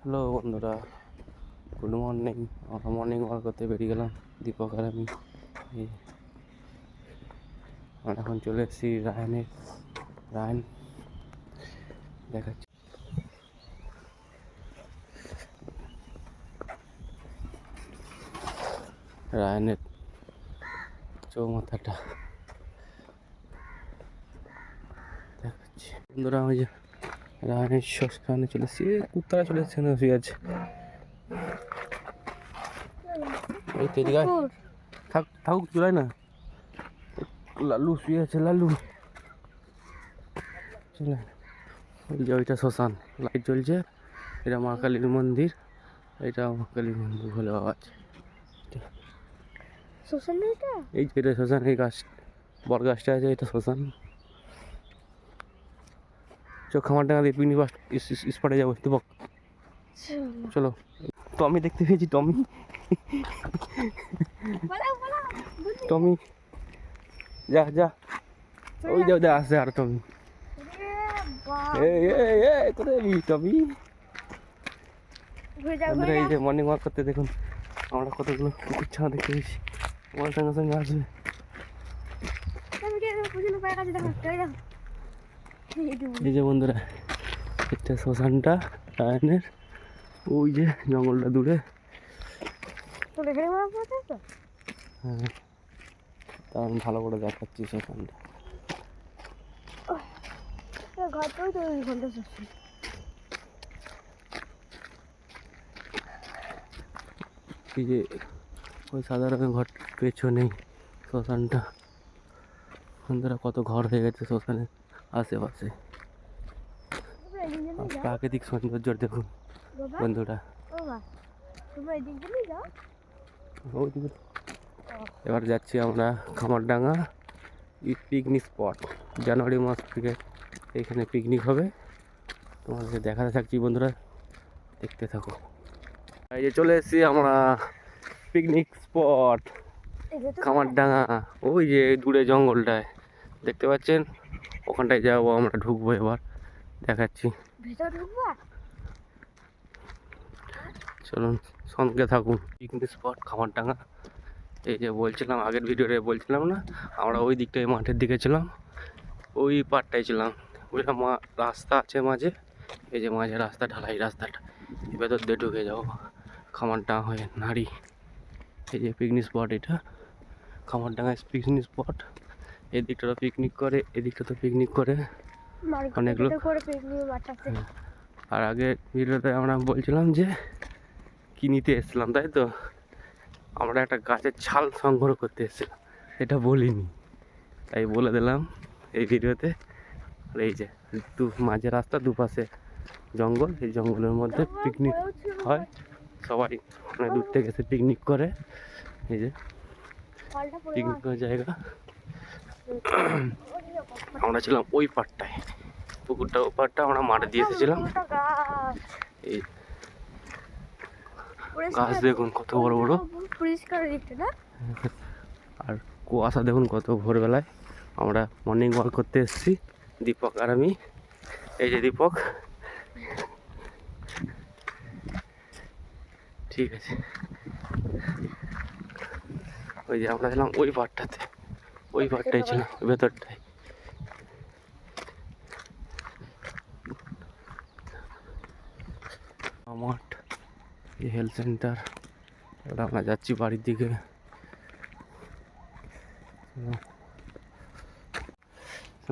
Hello বন্ধুরা, good morning. আমরা morning walk করতে বেরিয়ে গেলাম দীপক আর আমি। আমরা এখন চলে এসেছি রায়ন দেখাচ্ছি। রায়নের চৌমাথাটা দেখাচ্ছি বন্ধুরা। ওই যে রায়নের শ্মশানে চলে এসেছি। কুত্তারা চলে এসেছে না, শুয়ে আছে। ওই তো এদিকে থাকুক, চুলাই না। লালু শুয়ে আছে, লালু চলে। ওই যে ওইটা শ্মশান, লাইট জ্বলছে। এটা মা কালীর মন্দির, এটা মা কালীর মন্দির বলে আওয়াজ। এই যে এটা শ্মশান, এই গাছ বড় গাছটা আছে, এটা শ্মশান। খামারডাঙ্গা দিয়ে পিকনিক স্পটে যাবো দীপক, চলো। টমি দেখতে পেয়েছি, টমি যা যা, ওই যা আসছে আর টমি। কোথায় টমি? এই যে মর্নিং ওয়াক করতে দেখুন আমরা কতগুলো কুকুর ছানা দেখতে পেয়েছি। আমার সঙ্গে সঙ্গে আসবে। এই যে বন্ধুরা, এটা শ্মশানটা রায়নের। ওই যে জঙ্গলটা দূরে। হ্যাঁ, তা আমি ভালো করে দেখাচ্ছি শ্মশানটা। এই যে ওই সাদা রঙের ঘর পেছনেই শ্মশানটা। বন্ধুরা কত ঘর হয়ে গেছে শ্মশানের আশেপাশে। প্রাকৃতিক সৌন্দর্য দেখুন বন্ধুরা। এবার যাচ্ছি আমরা খামারডাঙ্গা পিকনিক স্পট। জানুয়ারি মাস থেকে এখানে পিকনিক হবে, তোমাদেরকে দেখাতে থাকছি বন্ধুরা, দেখতে থাকো। এই যে চলে এসেছি আমরা পিকনিক স্পট খামারডাঙ্গা। ওই যে দূরে জঙ্গলটায় দেখতে পাচ্ছেন, ওখানটায় যাবো আমরা, ঢুকবো এবার, দেখাচ্ছি। চলুন সঙ্গে থাকুন। Picnic spot Khamardanga. এই যে বলছিলাম আগের ভিডিওতে, বলছিলাম না আমরা ওই দিকটায় মাঠের দিকে ছিলাম, ওই পাড়টায় ছিলাম। ওইটা রাস্তা আছে মাঝে, এই যে মাঝে রাস্তা, ঢালাই রাস্তাটা, ভেতর দিয়ে ঢুকে যাবো খামারডাঙ্গা হয়ে নাড়ি। এই যে পিকনিক স্পট, এটা খামারডাঙ্গায় পিকনিক স্পট। এদিকটা পিকনিক করে, এদিকটা তো পিকনিক করে অনেক লোক। আর আগে ভিডিওতে আমরা বলছিলাম যে কি নিতে এসেছিলাম, তাই তো আমরা একটা গাছের ছাল সংগ্রহ করতে এসেছিলাম, এটা বলিনি, তাই বলে দিলাম এই ভিডিওতে। আর এই যে মাঝে রাস্তা, দুপাশে জঙ্গল, এই জঙ্গলের মধ্যে পিকনিক হয়। সবাই অনেক দূর থেকে এসে পিকনিক করে। এই যে পিকনিকের জায়গা। আমরা ছিলাম ওই পাড়টায়, পুকুরটা ওই পাড়টা আমরা মাঠে দিয়ে এসেছিলাম। এই গাছ দেখুন কত বড় বড়, আর কুয়াশা দেখুন কত ভোরবেলায়। আমরা মর্নিং ওয়াক করতে এসেছি দীপক আর আমি। এই যে দীপক, ঠিক আছে। ওই যে আমরা ছিলাম ওই পাড়টাতে, ওই পাড়টাই ছিল ভেতরটাই। মাঠ, এই হেলথ সেন্টার। এবার আমরা যাচ্ছি বাড়ির দিকে।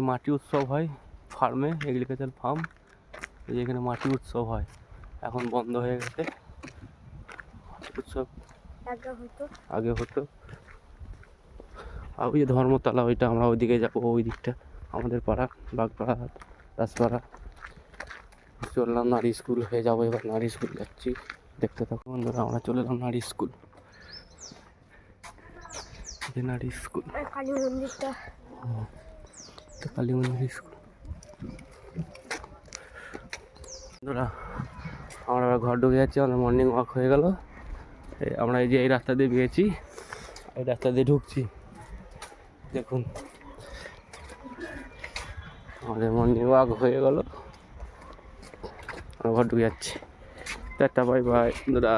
মাটি উৎসব হয় ফার্মে, এগ্রিকালচার ফার্ম। এই এখানে মাটি উৎসব হয়, এখন বন্ধ হয়ে গেছে। উৎসব আগে হতো। আর ওই যে ধর্মতলা, ওইটা আমরা ওইদিকে যাবো, ওই দিকটা আমাদের পাড়া, বাগপাড়া, দাসপাড়া। চললাম নারী স্কুল হয়ে যাবো, এবার নারী স্কুল যাচ্ছি, দেখতে থাকো বন্ধুরা। আমরা চলে এলাম নারী স্কুল, নারী স্কুল, কালী মন্দিরটা, কালী মন্দির স্কুল। বন্ধুরা আমরা ঘর ঢুকে যাচ্ছি, আমাদের মর্নিং ওয়াক হয়ে গেল। আমরা এই যে এই রাস্তা দিয়ে গিয়েছি, এই রাস্তা দিয়ে ঢুকছি, দেখুন আমাদের মর্নিং ওয়াক হয়ে গেল। আমরা ঘর ঢুকে যাচ্ছি। টাটা বাই বাই বন্ধুরা।